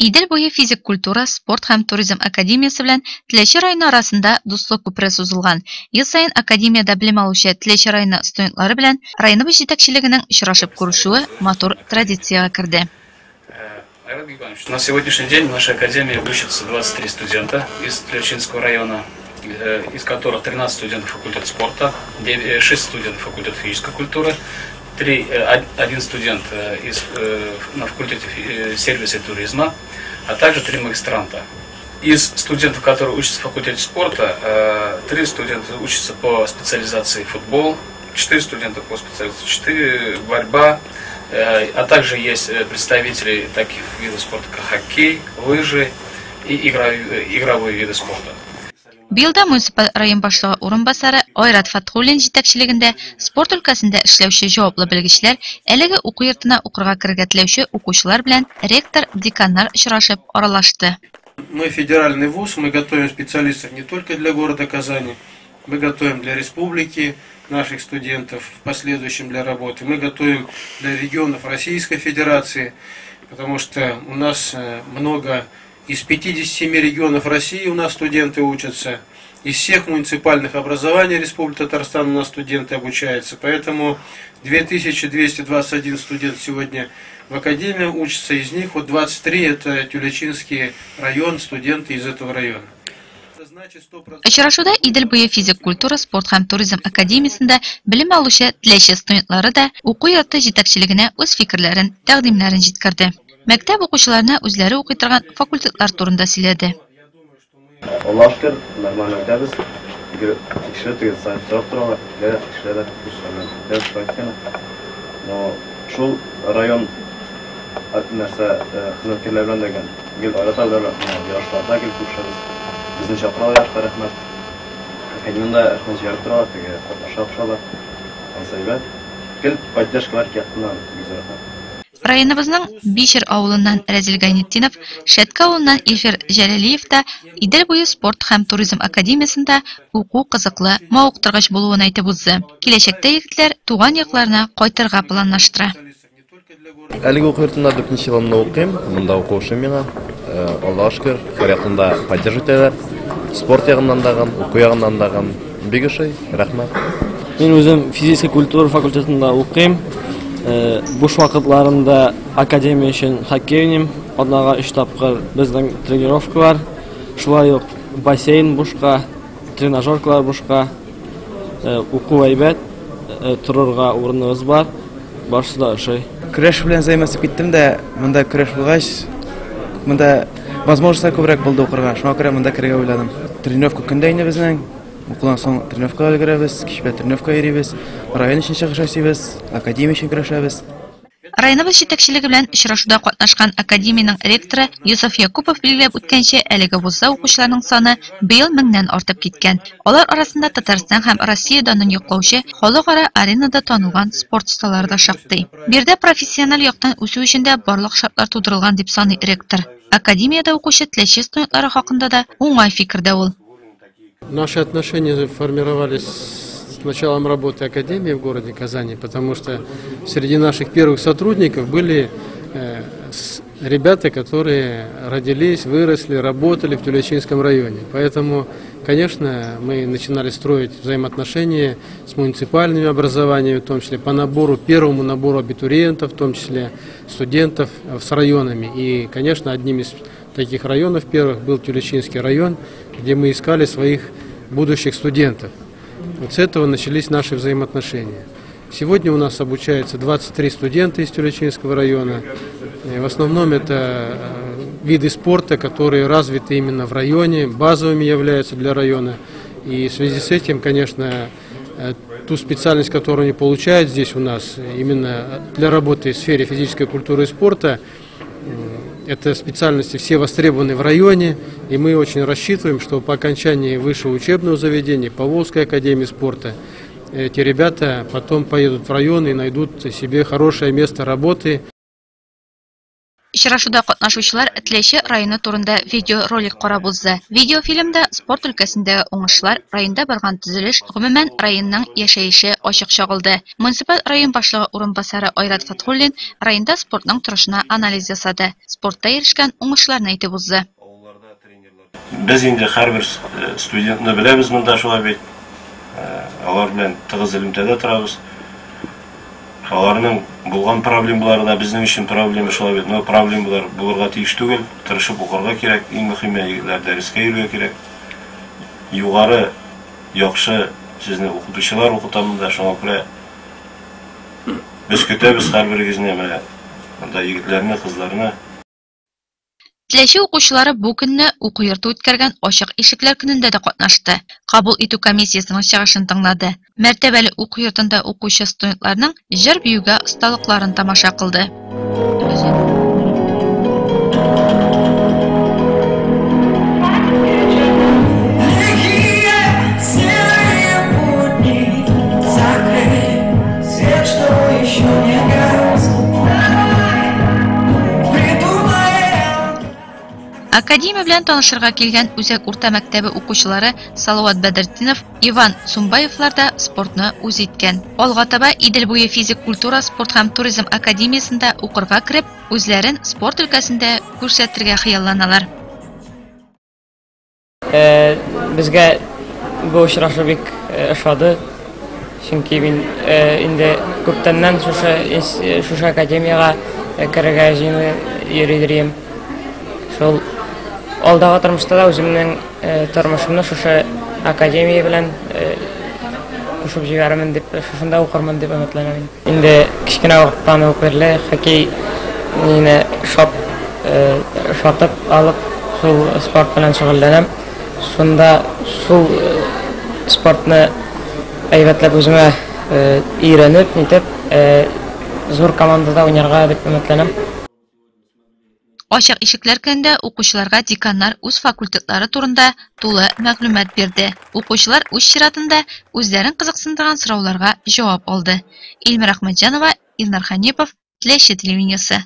Идел буе физик культура, спорт һәм туризм академиясе белән Теләче районы арасында дуслык күпере сузылган. Ел саен академиядә белем алучы Теләче районы студентлары белән районыбыз җитәкчелегенең очрашып күрешүе матур традициягә керде. На сегодняшний день в нашей академии учатся 23 студента из Телячинского района, из которых 13 студентов факультета спорта, 6 студентов факультета физической культуры, один студент на факультете сервиса и туризма, а также 3 магистранта. Из студентов, которые учатся в факультете спорта, 3 студента учатся по специализации футбол, 4 студента по специализации 4 борьба, а также есть представители таких видов спорта, как хоккей, лыжи и игровые виды спорта. Билда муниципаль район башлыгы урынбасары Айрат Фатхуллин җитәкчелегендә спорт өлкәсендә эшләүче җаваплы белгечләр әлеге уку йортына укырга керергә теләүче укучылар белән ректор, деканнар очрашып аралашты. Мы федеральный вуз, мы готовим специалистов не только для города Казани, мы готовим для республики наших студентов, в последующем для работы, мы готовим для регионов Российской Федерации, потому что у нас много, из 57 регионов России у нас студенты учатся, из всех муниципальных образований Республики Татарстан у нас студенты обучаются, поэтому 2221 студент сегодня в академии учатся, из них вот 23 это Тюлячинский район, студенты из этого района. Очрашуда Идел буе физик культура, спорт һәм туризм академиясендә белем алучы теләче студентлары да уку йорты җитәкчелегенә үз фикерләрен, тәкъдимнәрен җиткерде. Мәктәп укучыларына үзләре укый торган факультетлар турында сөйләде. Аллаһ шөкер, нормаль мәктәбез. Тикшереп сайт торалар, тикшерәләр, но шул район нәрсә хезмәткәрләр белән дигән гел араталар, яшьләрдә гел күршәбез. Безне чакыралар, рәхмәт. Академиядә рәхмәт җыярып торалар, теге катнашалар. Ансайбат. Гел поддержкалар киттеләр, бизәр. Районыбызның Бишер авылыннан Рәзил Гайнетдинов, Шәтка авылыннан Илфир Җәләлиев та Идел буе спорт һәм туризм академиясендә уку кызыклы, мавыктыргыч булуын әйтеп узды. Киләчәктә егетләр туган якларына кайтырга планлаштыра. Әлеге уку йортында 4нче елымны укыйм, монда укучым миңа. Аллаһ шөкер, һәрьякында поддерживать итәләр. Спорт ягыннан да, уку ягыннан да бик ошый, рәхмәт. Мин үзем физик культура факультетында укыйм. Буш вакытларында академия өчен хоккей уйныйм. Атнага 3 тапкыр безнең тренировкалар. Шулай ук бассейн бушка, тренажеркалар бушка. Уку әйбәт, торырга урыныбыз бар. Барысы да ошый. Көрәш белән займасып киттем дә, монда көрәш булгач, монда возможностьлар күбрәк булды укырга. Шуңа күрә монда керергә уйладым. Тренировка көндә инде безнең. Укудан соң тренировкага өлгерәбез, кичә тренировка йөрибез, район өчен чыгыш ясыйбыз, академия өчен көрәшәбез. Районыбыз җитәкчелеге белән очрашуда катнашкан академиянең ректоры Юсуф Якупов билгеләп үткәнчә, әлеге вузда укучыларның саны быел 1000-нән артып киткән. Алар арасында Татарстан һәм Россия данын яклаучы халыкара аренада танылган спорт сталары да шактый. Бирдә профессиональ яктан үсү өчен дә барлык шартлар тудырылган дип саный ректор. Академиядә укучы теләче студентлары хакында да уңай фикердә ул. Наши отношения формировались с началом работы Академии в городе Казани, потому что среди наших первых сотрудников были ребята, которые родились, выросли, работали в Тюлячинском районе. Поэтому, конечно, мы начинали строить взаимоотношения с муниципальными образованиями, в том числе по первому набору абитуриентов, в том числе студентов с районами. И, конечно, одним из таких районов первых был Тюлячинский район, где мы искали своих будущих студентов. Вот с этого начались наши взаимоотношения. Сегодня у нас обучается 23 студента из Тюлячинского района. В основном это виды спорта, которые развиты именно в районе, базовыми являются для района. И в связи с этим, конечно, ту специальность, которую они получают здесь у нас, именно для работы в сфере физической культуры и спорта, это специальности все востребованы в районе, и мы очень рассчитываем, что по окончании высшего учебного заведения, Поволжской академии спорта, эти ребята потом поедут в район и найдут себе хорошее место работы. Uchrashuvda qatnashuvchilar Tleshi rayoni turida video rolik qarab o'tdi. Video filmda sport өлкәсендәге уңышлар, районда барган төзелеш, гомумән районның яшәеше ачык чагылды. Муниципаль район башлыгы урынбасары Айрат Фатхуллин районда спортның торышына анализ ясады. Спортта ирешкән уңышларны әйтеп узды. Без инде һәрбер студентны беләбез монда шулай бит. Алар белән тыгыз элемтәдә торабыз. Аларның булган проблемалары безнең өчен проблема шулай бит. Но проблемалар булырга тиеш түгел. Тырышып укырга кирәк. Иң мөһиме егетләр дәрескә йөрергә кирәк. Югары, яхшы сезне укытучылар укытамында шуңа күрә без көтәбез һәрберегезне менә монда егетләрне, кызларны. Тиләче укучылары бу көнне уку йорты үткәргән ачык ишекләр көнендә дә катнашты. Кабул итү комиссиясының чыгышын тыңлады. Мәртәбәле уку йортында укучы студентларның җыр биюгә осталыкларын тамаша кылды. Академия белән танышырга килгән Үзәк урта мәктәбе укучылары Салават Бәдретдинов, Иван Сумбаевлар да спортны үз иткән. Алга таба Идел буе физик культура, спорт һәм туризм академиясендә укырга кереп, үзләрен спорт өлкәсендә күрсәтергә хыялланалар. Безгә бу очрашу бик ошады. Чөнки мин инде күптәннән шушы академияга керергә йөридем. Шул алдагы тормышта да үземнең тормышымны шушы академия белән кушып җибәрәмен дип, шушында укырмын дип өметләнәм. Инде кичкенә вакыттан ук берле хоккей мине шатып алып, шул спорт белән шөгыльләнәм. Шунда шул спортны әйбәтләп үземә өйрәнеп, зур командада уйнарга дип өметләнәм. Ачык ишекләр көнендә укучыларга деканнар үз факультетлары турында тулы мәгълүмат бирде. Укучылар үз чиратында үзләрен кызыксындырган сорауларга җавап алды. Илмир Әхмәтҗанова, Илнар Ханипов, Тиләче телевидениесе.